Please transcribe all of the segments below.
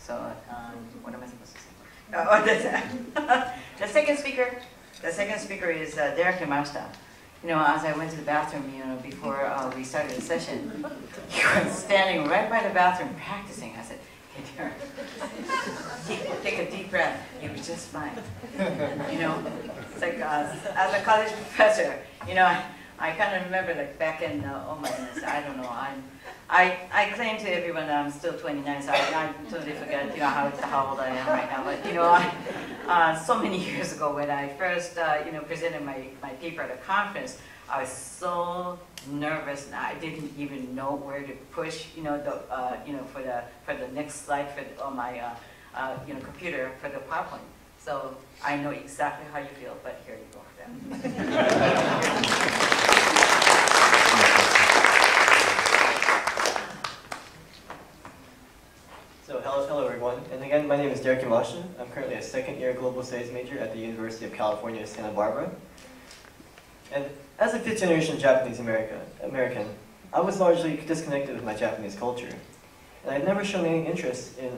So, what am I supposed to say? The second speaker is Derek Yamashita. You know, as I went to the bathroom, you know, before we started the session, he was standing right by the bathroom practicing. I said, "Hey, Derek, take a deep breath. You'll be just fine." You know, it's like as a college professor, you know, I kind of remember like back in, oh my goodness, I don't know, I claim to everyone that I'm still 29, so I totally forget, you know, how old I am right now. But you know, so many years ago when I first, you know, presented my paper at a conference, I was so nervous and I didn't even know where to push, you know, you know, for the next slide on my, you know, computer for the PowerPoint. So I know exactly how you feel, but here you go. So hello everyone, and again my name is Derek Yamashita. I'm currently a second-year global studies major at the University of California, Santa Barbara. And as a fifth-generation Japanese American, I was largely disconnected with my Japanese culture, and I had never shown any interest in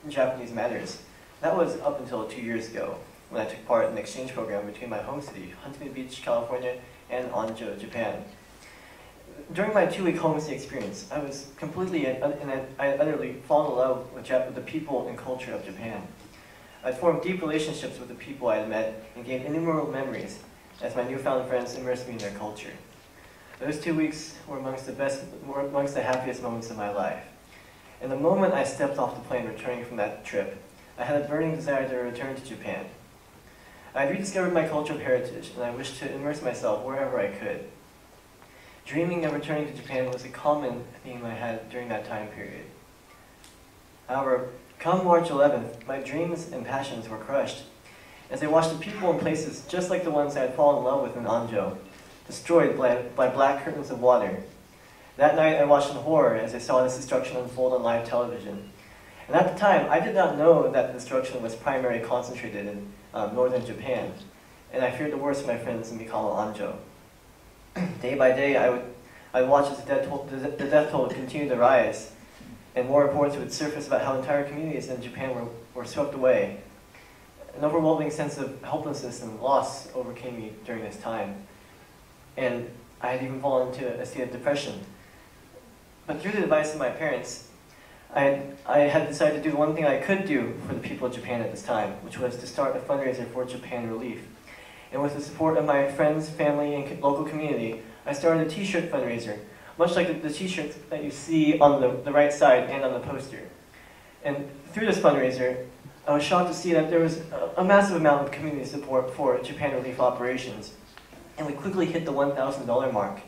Japanese matters. That was up until 2 years ago, when I took part in an exchange program between my home city, Huntington Beach, California, and Anjo, Japan. During my 2-week homestay experience, I was completely and I utterly fallen in love with the people and culture of Japan. I formed deep relationships with the people I had met and gained innumerable memories as my newfound friends immersed me in their culture. Those 2 weeks were amongst the happiest moments of my life. And the moment I stepped off the plane returning from that trip, I had a burning desire to return to Japan. I had rediscovered my cultural heritage, and I wished to immerse myself wherever I could. Dreaming of returning to Japan was a common theme I had during that time period. However, come March 11th, my dreams and passions were crushed, as I watched the people and places just like the ones I had fallen in love with in Anjo, destroyed by black curtains of water. That night I watched in horror as I saw this destruction unfold on live television. And at the time, I did not know that the destruction was primarily concentrated in northern Japan, and I feared the worst for my friends in Mikado Anjo. Day by day, I would watch as the death toll would continue to rise, and more reports would surface about how entire communities in Japan were swept away. An overwhelming sense of helplessness and loss overcame me during this time, and I had even fallen into a state of depression. But through the advice of my parents, I had decided to do the one thing I could do for the people of Japan at this time, which was to start a fundraiser for Japan Relief. And with the support of my friends, family, and local community, I started a t-shirt fundraiser, much like the t-shirts that you see on the right side and on the poster. And through this fundraiser, I was shocked to see that there was a massive amount of community support for Japan Relief operations. And we quickly hit the $1,000 mark,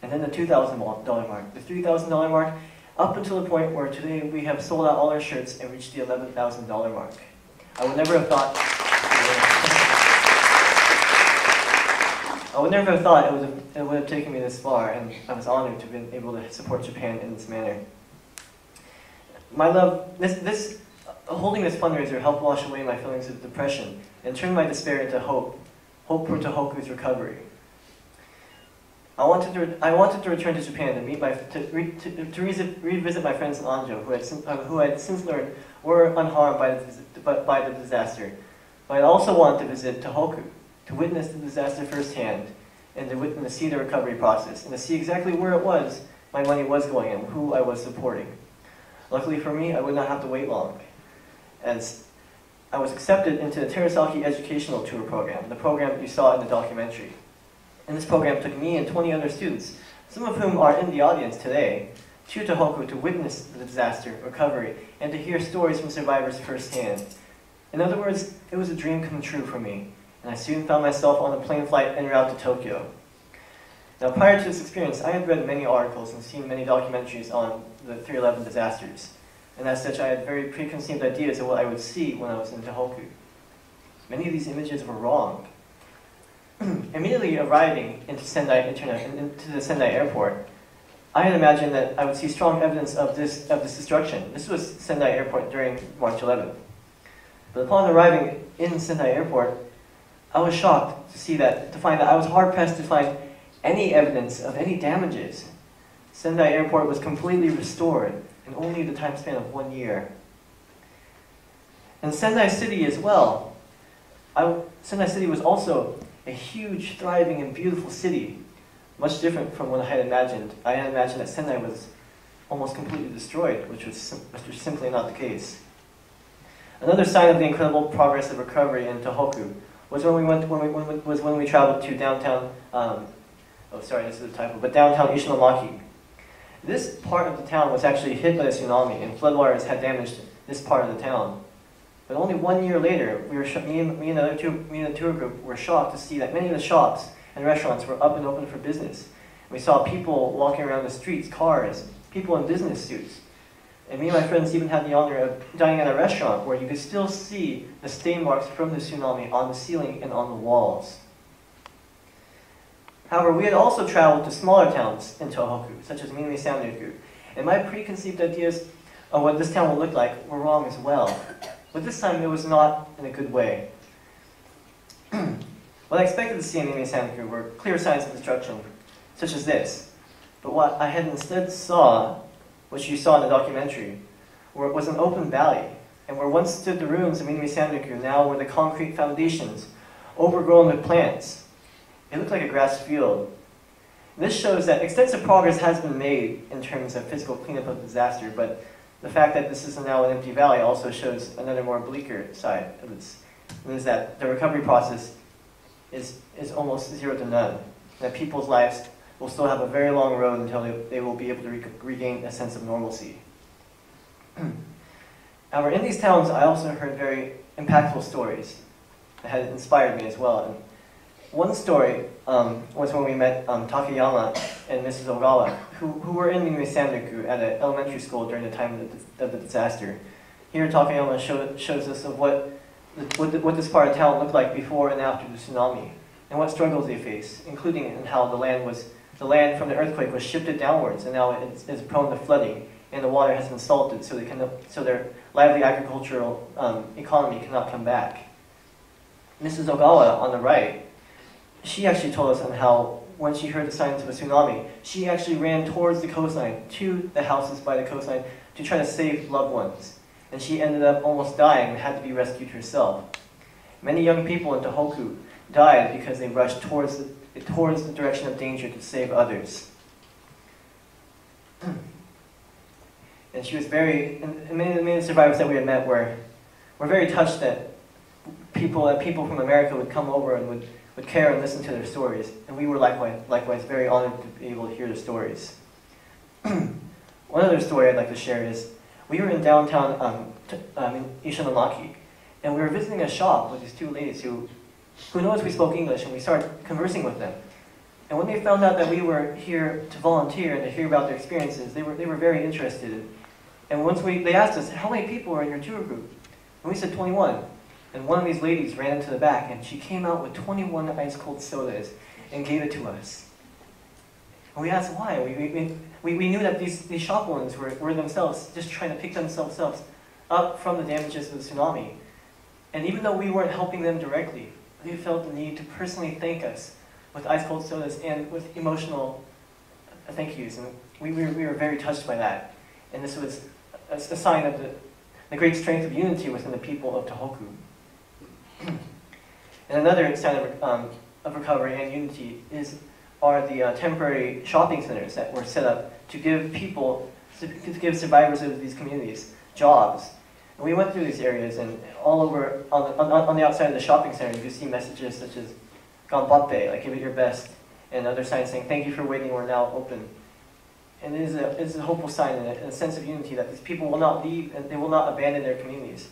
and then the $2,000 mark, the $3,000 mark, up until the point where today we have sold out all our shirts and reached the $11,000 mark. I would never have thought it would have taken me this far, and I was honored to have been able to support Japan in this manner. My love, holding this fundraiser helped wash away my feelings of depression and turn my despair into hope for Tohoku's recovery. I wanted to return to Japan to revisit my friends in Anjo, who I had since learned were unharmed by the disaster. But I also wanted to visit Tohoku, to witness the disaster firsthand, and to see the recovery process, and to see exactly where it was my money was going and who I was supporting. Luckily for me, I would not have to wait long, as I was accepted into the Terasaki Educational Tour program, the program that you saw in the documentary. And this program took me and 20 other students, some of whom are in the audience today, to Tohoku to witness the disaster, recovery, and to hear stories from survivors firsthand. In other words, it was a dream come true for me, and I soon found myself on a plane flight en route to Tokyo. Now, prior to this experience, I had read many articles and seen many documentaries on the 3/11 disasters, and as such, I had very preconceived ideas of what I would see when I was in Tohoku. Many of these images were wrong. Immediately arriving into the Sendai airport, I had imagined that I would see strong evidence of this destruction. This was Sendai airport during March 11th. But upon arriving in Sendai airport, I was shocked to find that I was hard-pressed to find any evidence of any damages. Sendai airport was completely restored in only the time span of 1 year. And Sendai City as well. Sendai City was also a huge, thriving, and beautiful city, much different from what I had imagined. I had imagined that Sendai was almost completely destroyed, which was simply not the case. Another sign of the incredible progress of recovery in Tohoku was when we traveled to downtown. This is a typo, but downtown Ishinomaki. This part of the town was actually hit by a tsunami, and floodwaters had damaged this part of the town. But only 1 year later, me and the tour group were shocked to see that many of the shops and restaurants were up and open for business. We saw people walking around the streets, cars, people in business suits. And me and my friends even had the honor of dining at a restaurant where you could still see the stain marks from the tsunami on the ceiling and on the walls. However, we had also traveled to smaller towns in Tohoku, such as Minami Sanriku, and my preconceived ideas of what this town would look like were wrong as well. But this time it was not in a good way. What I expected to see in Minami Sanriku were clear signs of destruction, such as this. But what I had instead saw, which you saw in the documentary, was an open valley, and where once stood the ruins of Minami Sanriku, now were the concrete foundations, overgrown with plants. It looked like a grass field. This shows that extensive progress has been made in terms of physical cleanup of disaster, but the fact that this is now an empty valley also shows another more bleaker side of this. And is that the recovery process is almost zero to none. That people's lives will still have a very long road until they will be able to regain a sense of normalcy. However, in these towns, I also heard very impactful stories that had inspired me as well. And one story was when we met Takayama and Mrs. Ogawa, who were in Minami Sanriku at an elementary school during the time of the disaster. Here, Takayama shows us of what this part of town looked like before and after the tsunami, and what struggles they face, including in how the land from the earthquake was shifted downwards, and now it is prone to flooding, and the water has been salted, so their lively agricultural economy cannot come back. Mrs. Ogawa on the right, she actually told us on how when she heard the signs of a tsunami, she actually ran towards the coastline, to the houses by the coastline, to try to save loved ones. And she ended up almost dying and had to be rescued herself. Many young people in Tohoku died because they rushed towards the direction of danger to save others. And she was and many of the survivors that we had met were very touched that people from America would come over and would care and listen to their stories. And we were likewise very honored to be able to hear the stories. One other story I'd like to share is, we were in downtown Ishinomaki, and we were visiting a shop with these two ladies who noticed we spoke English, and we started conversing with them. And when they found out that we were here to volunteer and to hear about their experiences, they were very interested. And once they asked us, how many people are in your tour group? And we said 21. And one of these ladies ran into the back, and she came out with 21 ice-cold sodas and gave it to us. And we asked why. We knew that these shop owners were themselves just trying to pick themselves up from the damages of the tsunami. And even though we weren't helping them directly, they felt the need to personally thank us with ice-cold sodas and with emotional thank yous. And we were very touched by that. And this was a sign of the great strength of unity within the people of Tohoku. And another sign of recovery and unity are the temporary shopping centers that were set up to give survivors of these communities jobs. And we went through these areas, and all over on the outside of the shopping center, you could see messages such as "Ganbatte," like "give it your best," and other signs saying "Thank you for waiting, we're now open." And it is a hopeful sign and a sense of unity that these people will not leave and they will not abandon their communities,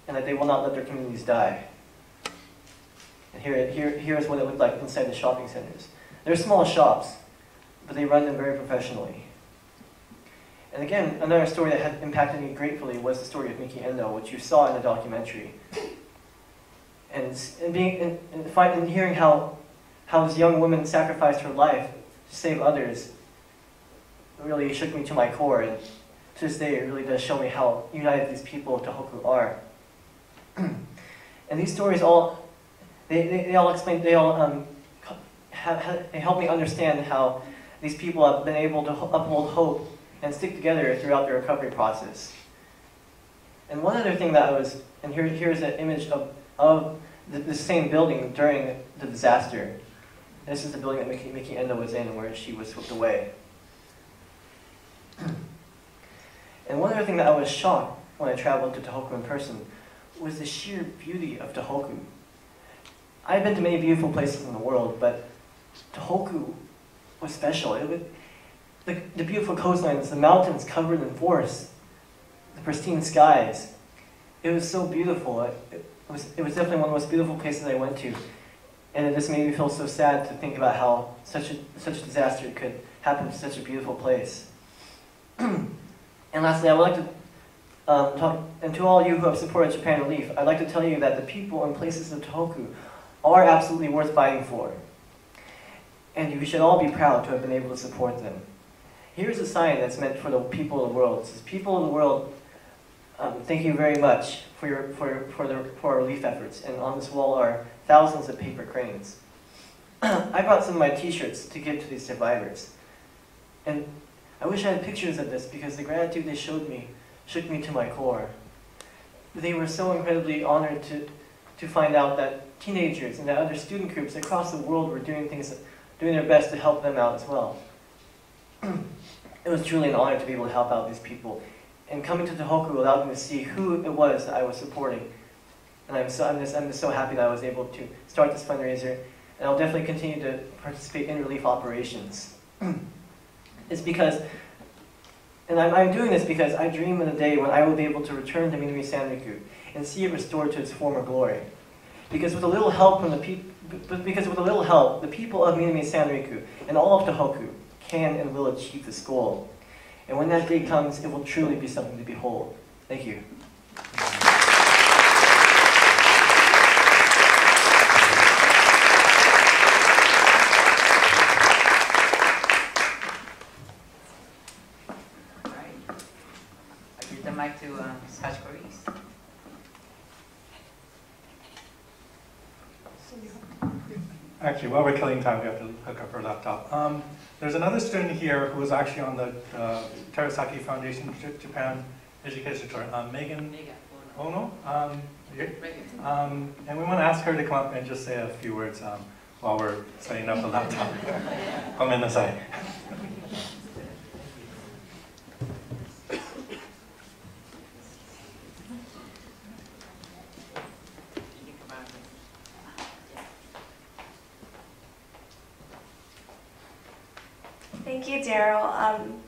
and that they will not let their communities die. And here is what it looked like inside the shopping centers. They're small shops, but they run them very professionally. And again, another story that had impacted me gratefully was the story of Miki Endo, which you saw in the documentary. And hearing how this young woman sacrificed her life to save others really shook me to my core. And to this day, it really does show me how united these people of Tohoku are. And these stories they help me understand how these people have been able to uphold hope and stick together throughout the recovery process. And one other thing that and here's an image of the same building during the disaster. This is the building that Miki Endo was in where she was swept away. And one other thing that I was shocked when I traveled to Tohoku in person was the sheer beauty of Tohoku. I've been to many beautiful places in the world, but Tohoku was special. The beautiful coastlines, the mountains covered in forests, the pristine skies. It was so beautiful. It was definitely one of the most beautiful places I went to. And it just made me feel so sad to think about how such a disaster could happen to such a beautiful place. And lastly, I would like to talk, and to all you who have supported Japan Relief, I'd like to tell you that the people and places of Tohoku are absolutely worth fighting for. And you should all be proud to have been able to support them. Here's a sign that's meant for the people of the world. It says, "People of the world, thank you very much for our relief efforts." And on this wall are thousands of paper cranes. I brought some of my t-shirts to give to these survivors. And I wish I had pictures of this because the gratitude they showed me shook me to my core. They were so incredibly honored to find out that teenagers and that other student groups across the world were doing their best to help them out as well. It was truly an honor to be able to help out these people. And coming to Tohoku allowed me to see who it was that I was supporting. And I'm just so happy that I was able to start this fundraiser. And I'll definitely continue to participate in relief operations. It's because, and I'm doing this because I dream of the day when I will be able to return to Minami Sanriku and see it restored to its former glory. Because with a little help from the people, the people of Minami Sanriku and all of Tohoku can and will achieve this goal. And when that day comes, it will truly be something to behold. Thank you. All right. I give the mic to Sachiko. Actually, while we're killing time, we have to hook up our laptop. There's another student here who is actually on the Terasaki Foundation Japan Education Tour, Megan Ono. And we want to ask her to come up and just say a few words while we're setting up the laptop. Come in the side. Thank you, Daryl.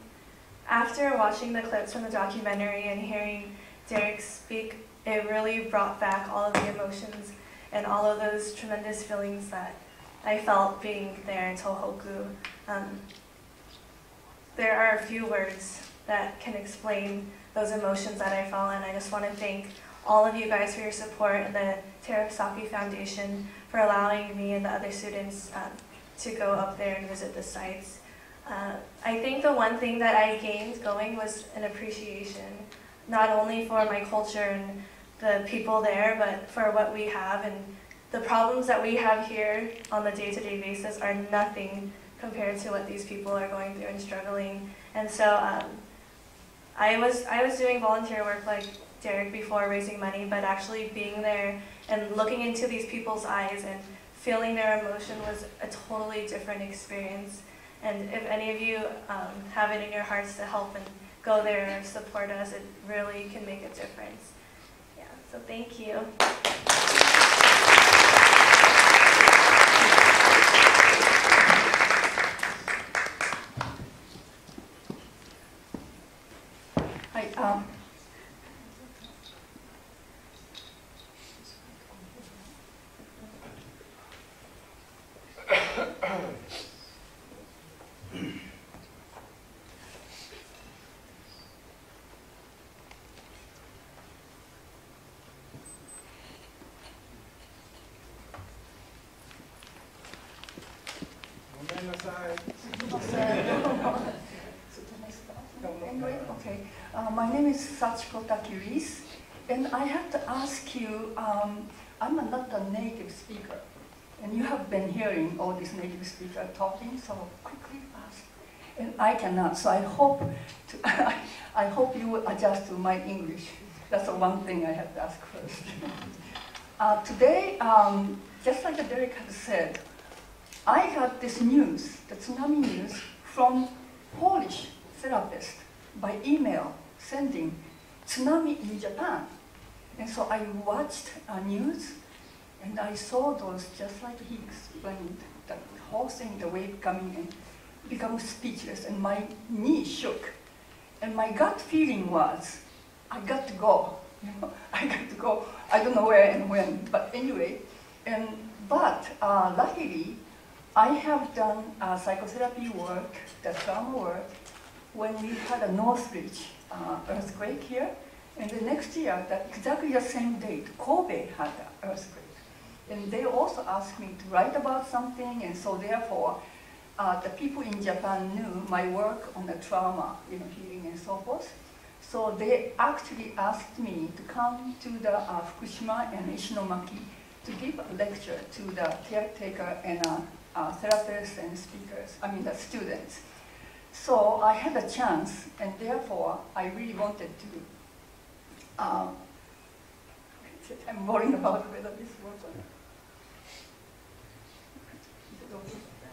After watching the clips from the documentary and hearing Derek speak, it really brought back all of the emotions and all of those tremendous feelings that I felt being there in Tohoku. There are a few words that can explain those emotions that I felt, and I just want to thank all of you guys for your support and the Terasaki Foundation for allowing me and the other students to go up there and visit the sites. I think the one thing that I gained going was an appreciation, not only for my culture and the people there, but for what we have. And the problems that we have here on the day-to-day basis are nothing compared to what these people are going through and struggling. And so I was doing volunteer work like Derek before, raising money, but actually being there and looking into these people's eyes and feeling their emotion was a totally different experience. And if any of you have it in your hearts to help and go there and support us, it really can make a difference. Yeah, so thank you. Hi. Okay. My name is Sachiko Takiris, and I have to ask you, I'm not a native speaker, and you have been hearing all these native speakers talking so quickly, fast, and I cannot, so I hope you will adjust to my English. That's the one thing I have to ask first. Today, just like Derek had said, I got this news, the tsunami news, from Polish therapist by email sending tsunami in Japan. And so I watched news and I saw those, just like he explained, the whole thing, the wave coming in, become speechless, and my knee shook. And my gut feeling was, I got to go. I got to go. I don't know where and when, but anyway. But luckily, I have done psychotherapy work, the trauma work, when we had a Northridge earthquake here. And the next year, exactly the same date, Kobe had an earthquake. And they also asked me to write about something, and so therefore, the people in Japan knew my work on the trauma, healing and so forth. So they actually asked me to come to the Fukushima and Ishinomaki to give a lecture to the caretaker and therapists and speakers, the students. So I had a chance, and therefore I really wanted to. I'm worrying about whether this works or not.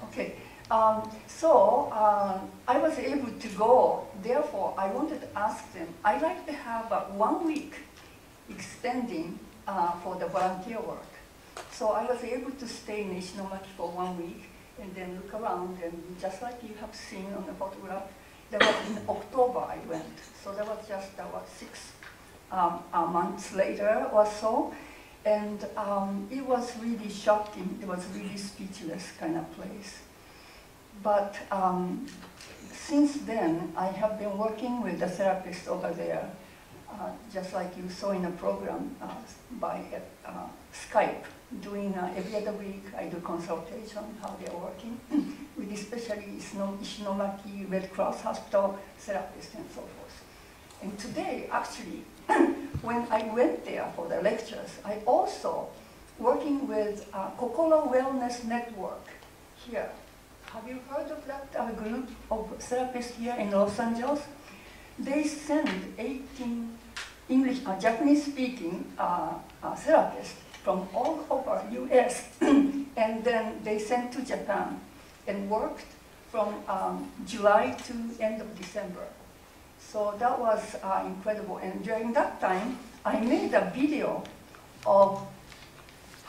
Okay. So I was able to go. Therefore, I wanted to ask them. I'd like to have 1 week extending for the volunteer work. So I was able to stay in Ishinomaki for 1 week and then look around, and just like you have seen on the photograph, that was in October I went. So that was just 6 months later or so. And it was really shocking. It was really speechless kind of place. But since then, I have been working with the therapist over there, just like you saw in the program by Skype. Doing every other week, I do consultation, how they're working, with especially Ishinomaki Red Cross Hospital therapists and so forth. And today, actually, when I went there for the lectures, I also working with Kokoro Wellness Network here. Have you heard of that group of therapists here in Los Angeles? They send 18 English, Japanese-speaking therapists from all over US, and then they sent to Japan and worked from July to end of December. So that was incredible. And during that time, I made a video of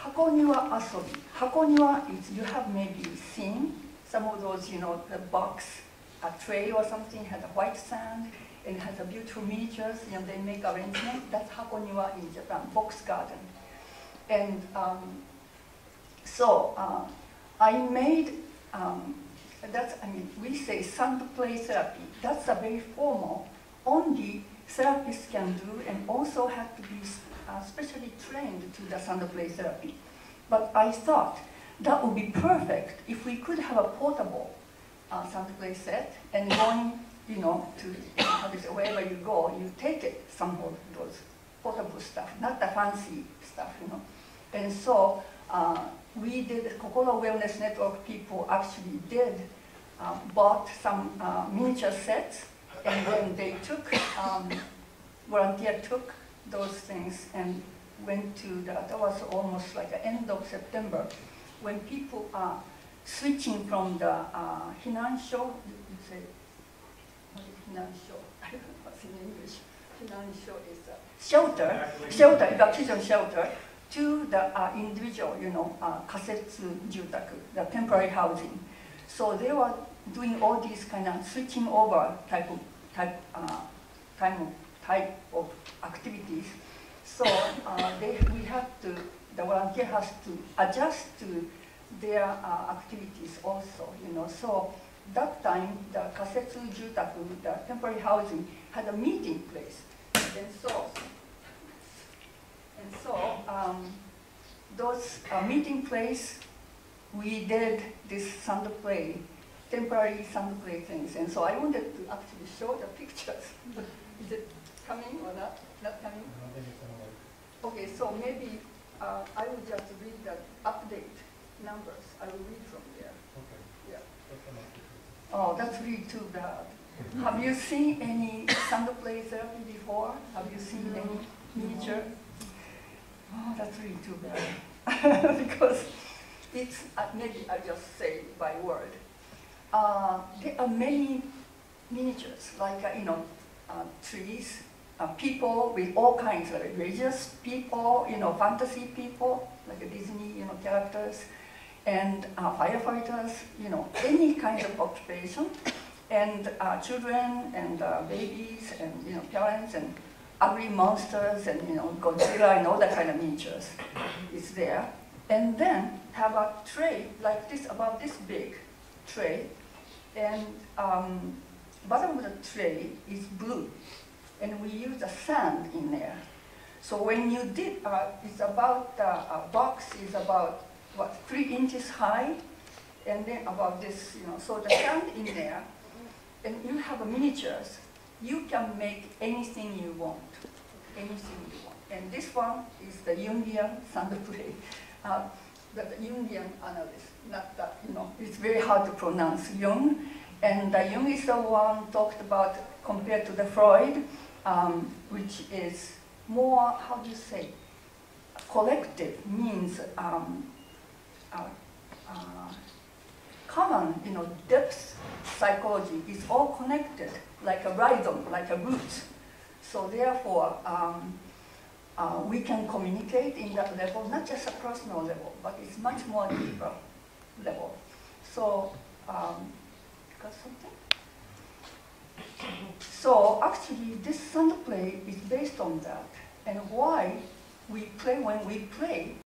Hakoniwa Asobi. Hakoniwa is, you have maybe seen some of those, the box, a tray or something, had a white sand, and it has a beautiful miniatures, they make arrangements. That's Hakoniwa in Japan, box garden. And I made, we say sound play therapy. That's a very formal, only therapists can do, and also have to be specially trained to the sound play therapy. But I thought that would be perfect if we could have a portable sound play set, and going, to wherever you go, you take it, some of those portable stuff, not the fancy stuff, And so we did, Kokoro Wellness Network people actually did, bought some miniature sets, and then they took, volunteer took those things and went to that was almost like the end of September, when people are switching from the hinansho, you say, what is hinansho? I don't know what's in English. Hinansho is a evacuation shelter, to the individual, kasetsu jutaku, the temporary housing. So they were doing all these kind of switching over type of activities. So we have to, the volunteer has to adjust to their activities also, So that time, the kasetsu jutaku, the temporary housing, had a meeting place. And so those meeting place, we did this sound play, temporary sound play things. And so I wanted to actually show the pictures. Is it coming or not? Not coming? I don't think it's going to work. Okay, so maybe I will just read the update numbers. I will read from there. Okay. Yeah. Oh, that's really too bad. Have you seen any sound play therapy before? Have you seen any? miniature. Oh, that's really too bad. Because it's, maybe I just say by word. There are many miniatures, like, trees, people with all kinds of religious people, fantasy people, like Disney, characters, and firefighters, any kind of occupation, and children, and babies, and parents, and ugly monsters, and Godzilla, and all that kind of miniatures is there. And then have a tray like this, about this big tray, and bottom of the tray is blue, and we use the sand in there. So when you dip, it's about, a box is about, 3 inches high, and then about this, so the sand in there, and you have miniatures, you can make anything you want, anything you want. And this one is the Jungian sand play. The Jungian analyst, not that, it's very hard to pronounce, Jung. And Jung is the one talked about compared to the Freud, which is more, how do you say, collective means common, depth psychology is all connected, like a rhizome, like a root. So therefore, we can communicate in that level, not just a personal level, but it's much more deeper level. So, got something? So actually, this sound play is based on that, and why we play when we play.